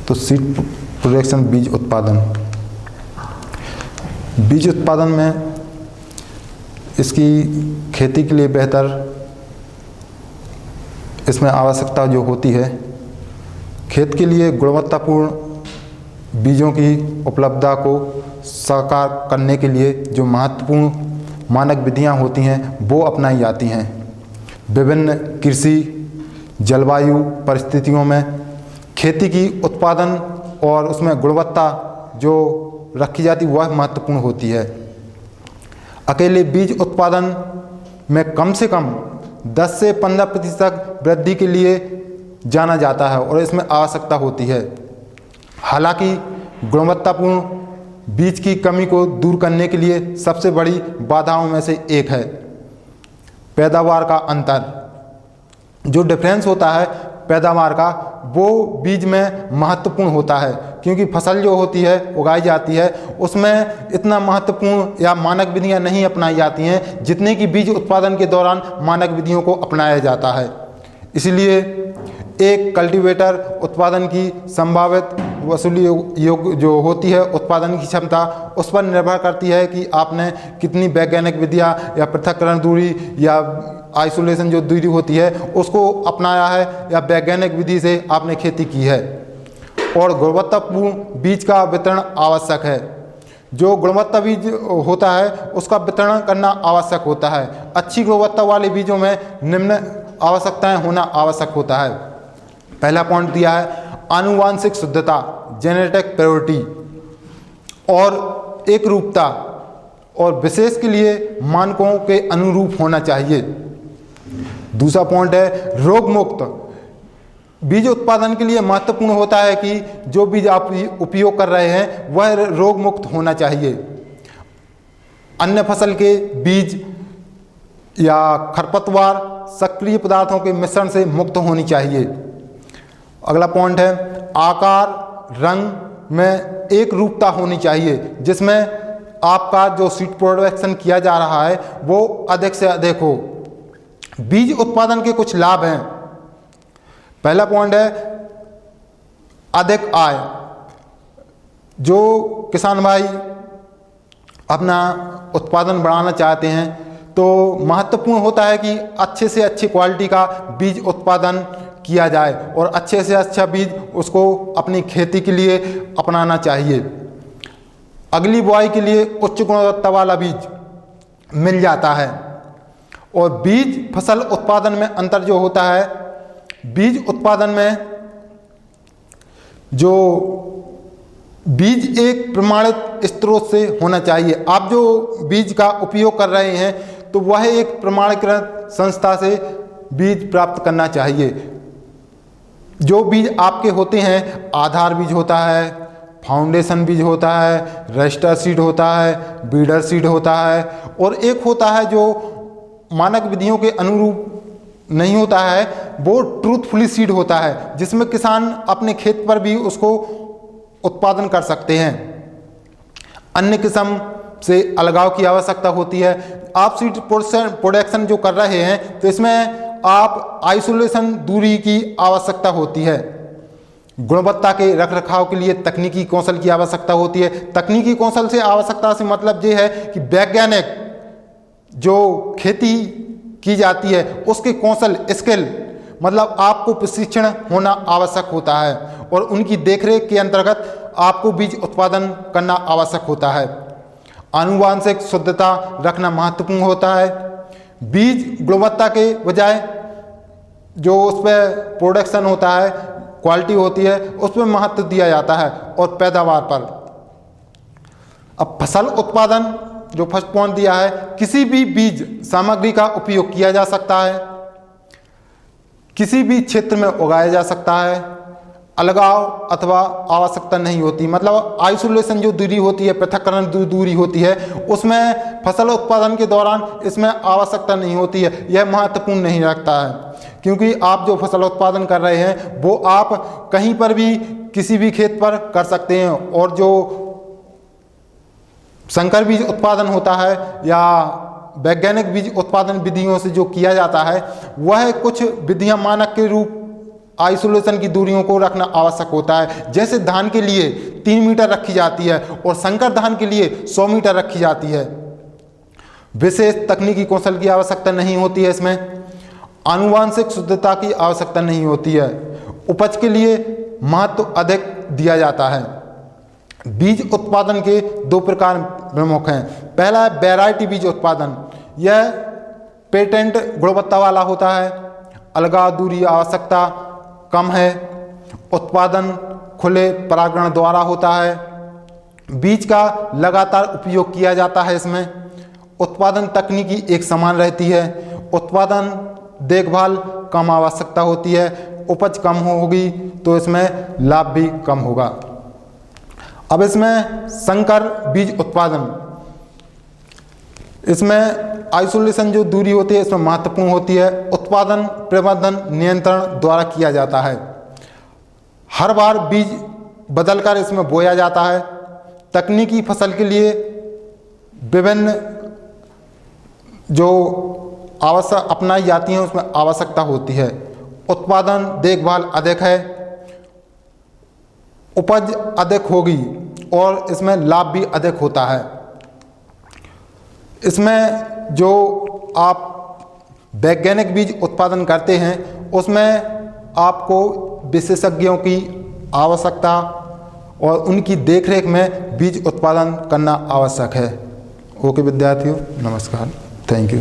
तो seed production बीज उत्पादन। बीज उत्पादन में इसकी खेती के लिए बेहतर इसमें आवश्यकता जो होती है, खेत के लिए गुणवत्तापूर्ण बीजों की उपलब्धता को साकार करने के लिए जो महत्वपूर्ण मानक विधियां होती हैं वो अपनाई जाती हैं। विभिन्न कृषि जलवायु परिस्थितियों में खेती की उत्पादन और उसमें गुणवत्ता जो रखी जाती वह महत्वपूर्ण होती है। अकेले बीज उत्पादन में कम से कम 10 से 15% वृद्धि के लिए जाना जाता है और इसमें आवश्यकता होती है। हालांकि गुणवत्तापूर्ण बीज की कमी को दूर करने के लिए सबसे बड़ी बाधाओं में से एक है पैदावार का अंतर। जो डिफरेंस होता है पैदावार का वो बीज में महत्वपूर्ण होता है, क्योंकि फसल जो होती है उगाई जाती है उसमें इतना महत्वपूर्ण या मानक विधियां नहीं अपनाई जाती हैं जितने कि बीज उत्पादन के दौरान मानक विधियों को अपनाया जाता है। इसलिए एक कल्टीवेटर उत्पादन की संभावित वसूली योग्य जो होती है उत्पादन की क्षमता उस पर निर्भर करती है कि आपने कितनी वैज्ञानिक विधियां या पृथक्करण दूरी या आइसोलेशन जो दूरी होती है उसको अपनाया है या वैज्ञानिक विधि से आपने खेती की है। और गुणवत्तापूर्ण बीज का वितरण आवश्यक है। जो गुणवत्ता बीज होता है उसका वितरण करना आवश्यक होता है। अच्छी गुणवत्ता वाले बीजों में निम्न आवश्यकताएं होना आवश्यक होता है। पहला पॉइंट दिया है आनुवांशिक शुद्धता, जेनेटिक प्योरिटी और एक रूपता और विशेष के लिए मानकों के अनुरूप होना चाहिए। दूसरा पॉइंट है रोग मुक्त। बीज उत्पादन के लिए महत्वपूर्ण होता है कि जो बीज आप उपयोग कर रहे हैं वह रोग मुक्त होना चाहिए। अन्य फसल के बीज या खरपतवार सक्रिय पदार्थों के मिश्रण से मुक्त होनी चाहिए। अगला पॉइंट है आकार रंग में एक रूपता होनी चाहिए, जिसमें आपका जो सीड प्रोडक्शन किया जा रहा है वो अधिक से अधिक हो। बीज उत्पादन के कुछ लाभ हैं। पहला पॉइंट है अधिक आय। जो किसान भाई अपना उत्पादन बढ़ाना चाहते हैं तो महत्वपूर्ण होता है कि अच्छे से अच्छी क्वालिटी का बीज उत्पादन किया जाए और अच्छे से अच्छा बीज उसको अपनी खेती के लिए अपनाना चाहिए। अगली बुआई के लिए उच्च गुणवत्ता वाला बीज मिल जाता है। और बीज फसल उत्पादन में अंतर जो होता है, बीज उत्पादन में जो बीज एक प्रमाणित स्रोत से होना चाहिए। आप जो बीज का उपयोग कर रहे हैं तो वह एक प्रमाणीकृत संस्था से बीज प्राप्त करना चाहिए। जो बीज आपके होते हैं आधार बीज होता है, फाउंडेशन बीज होता है, रजिस्टर सीड होता है, ब्रीडर सीड होता है और एक होता है जो मानक विधियों के अनुरूप नहीं होता है, वो ट्रूथफुली सीड होता है, जिसमें किसान अपने खेत पर भी उसको उत्पादन कर सकते हैं। अन्य किस्म से अलगाव की आवश्यकता होती है। आप सीड प्रोडक्शन जो कर रहे हैं तो इसमें आप आइसोलेशन दूरी की आवश्यकता होती है। गुणवत्ता के रखरखाव के लिए तकनीकी कौशल की आवश्यकता होती है। तकनीकी कौशल से आवश्यकता से मतलब ये है कि वैज्ञानिक जो खेती की जाती है उसके कौशल स्किल मतलब आपको प्रशिक्षण होना आवश्यक होता है और उनकी देखरेख के अंतर्गत आपको बीज उत्पादन करना आवश्यक होता है। आनुवांशिक शुद्धता रखना महत्वपूर्ण होता है। बीज गुणवत्ता के बजाय जो उस पर प्रोडक्शन होता है, क्वालिटी होती है, उस पर महत्व दिया जाता है और पैदावार पर। अब फसल उत्पादन जो फर्स्ट पॉइंट दिया है, किसी भी बीज सामग्री का उपयोग किया जा सकता है, किसी भी क्षेत्र में उगाया जा सकता है, अलगाव अथवा आवश्यकता नहीं होती। मतलब आइसोलेशन जो दूरी होती है, पृथक्करण दूरी होती है, उसमें फसल उत्पादन के दौरान इसमें आवश्यकता नहीं होती है। यह महत्वपूर्ण नहीं रखता है, क्योंकि आप जो फसल उत्पादन कर रहे हैं वो आप कहीं पर भी किसी भी खेत पर कर सकते हैं। और जो संकर बीज उत्पादन होता है या वैज्ञानिक बीज उत्पादन विधियों से जो किया जाता है वह कुछ विधियां मानक के रूप आइसोलेशन की दूरियों को रखना आवश्यक होता है। जैसे धान के लिए 3 मीटर रखी जाती है और संकर धान के लिए 100 मीटर रखी जाती है। विशेष तकनीकी कौशल की आवश्यकता नहीं होती है। इसमें आनुवांशिक शुद्धता की आवश्यकता नहीं होती है। उपज के लिए महत्व अधिक दिया जाता है। बीज उत्पादन के 2 प्रकार प्रमुख हैं। पहला है वैरायटी बीज उत्पादन। यह पेटेंट गुणवत्ता वाला होता है। अलगाव दूरी आवश्यकता कम है। उत्पादन खुले परागण द्वारा होता है। बीज का लगातार उपयोग किया जाता है। इसमें उत्पादन तकनीकी एक समान रहती है। उत्पादन देखभाल कम आवश्यकता होती है। उपज कम होगी तो इसमें लाभ भी कम होगा। अब इसमें संकर बीज उत्पादन, इसमें आइसोलेशन जो दूरी होती है इसमें महत्वपूर्ण होती है। उत्पादन प्रबंधन नियंत्रण द्वारा किया जाता है। हर बार बीज बदलकर इसमें बोया जाता है। तकनीकी फसल के लिए विभिन्न जो आवश्यक अपनाई जाती हैं उसमें आवश्यकता होती है। उत्पादन देखभाल अधिक है, उपज अधिक होगी और इसमें लाभ भी अधिक होता है। इसमें जो आप वैज्ञानिक बीज उत्पादन करते हैं उसमें आपको विशेषज्ञों की आवश्यकता और उनकी देखरेख में बीज उत्पादन करना आवश्यक है। ओके विद्यार्थियों, नमस्कार, थैंक यू।